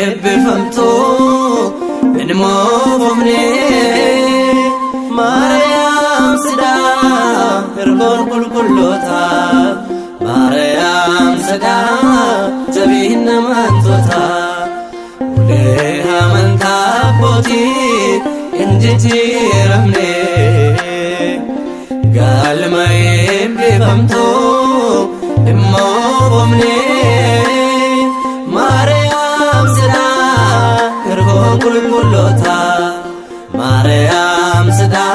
eebbifamtu ilmoo ofne Maariyaam sida ergoon qulqulloota Maariyaam sida jabina amantoota ulee amantaa abbootii hin jijjiiramne galma eebbifamtu ilmoo ofne Maariyaam sida ergoon qulqulloota Maariyaam sida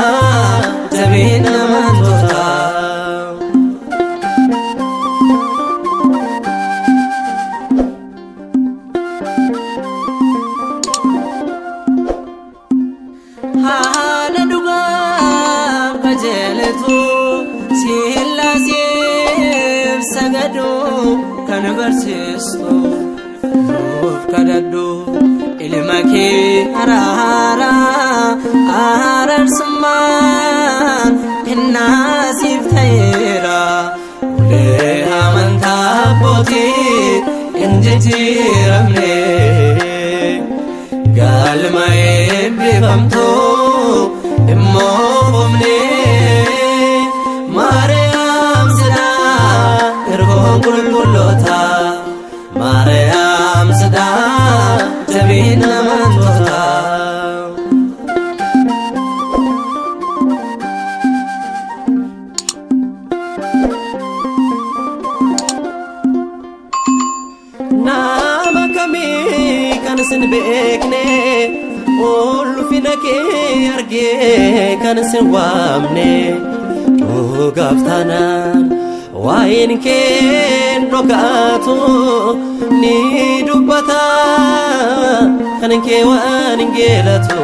jabina amantoota haala dhugaaf qajeeltu Sillaaseef sagadu kan barsiistu nuuf kadhadhu ilma kee araarsummaan kennaasiif ta'eera ulee amantaa abbootii hin jijjiiramne galma eebbifamtu ilmoo ofne Maariyaam sida ergoon qulqulloota Maariyaam sida jabina amantoota nama kamii kan sin beekne ulfina kee argee kan sin waamne dhugaaf taanaan waa'een kee dhokatu ni dubbata kan kee waan hin geelatu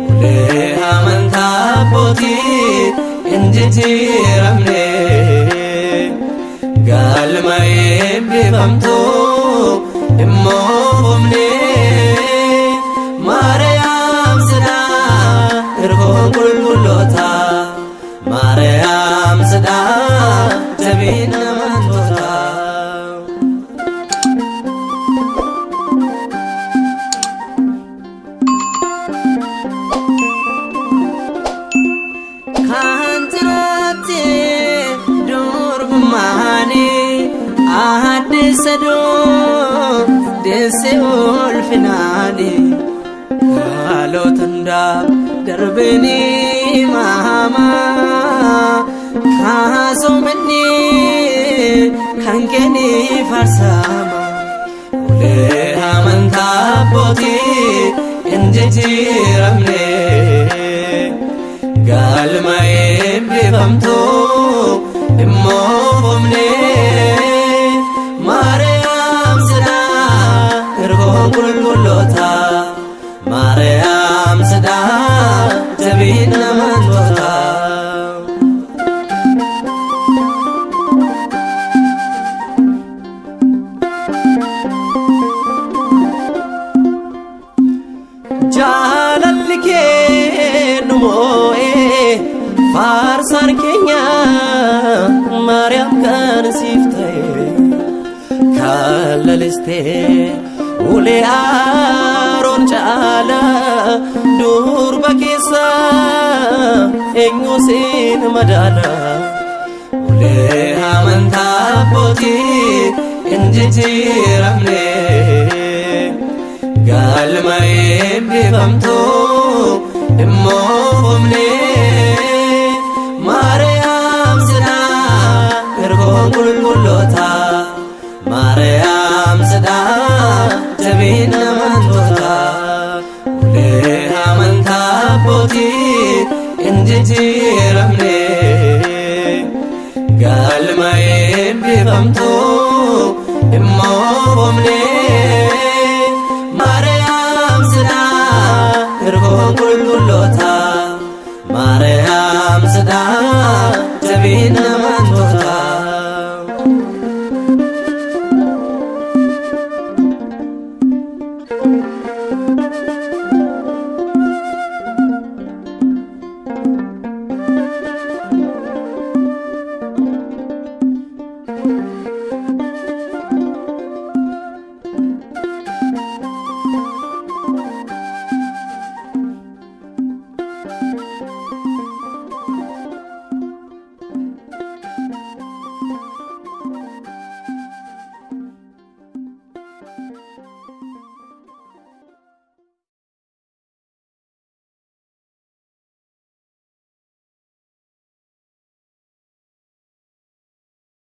ulee amantaa abbootii hin jijjiiramne galma eebbifamtu ilmoo ofne Maariyaam sida ergoon qulqulloota Maariyaam sida jabina amantoota kan jiraate durbummaani addisadu deesse ulfinaani haalotunda darbini mahama kaasomani kan keni farsama ulee amantaa abbootii hin jijjiiramne galma eebbifamtu ilmoo ofne Maariyaam sida ergoon qulqulloota Maariyaam sida jabina amantoota jaalalli kee nu moo'ee faarsaan keenya Maariyaam kan siif ta'e kallalistee ulee Aroon caala durba keessa eenyu siin madaala ulee amantaa abbootii hin jijjiiramne galma eebbifamtu ilmoo ofne Maariyaam sida ergoon qulqulloota Maariyaam sida jabina amantoota ulee amantaa abbootii hin jijjiiramne galma eebbifamtu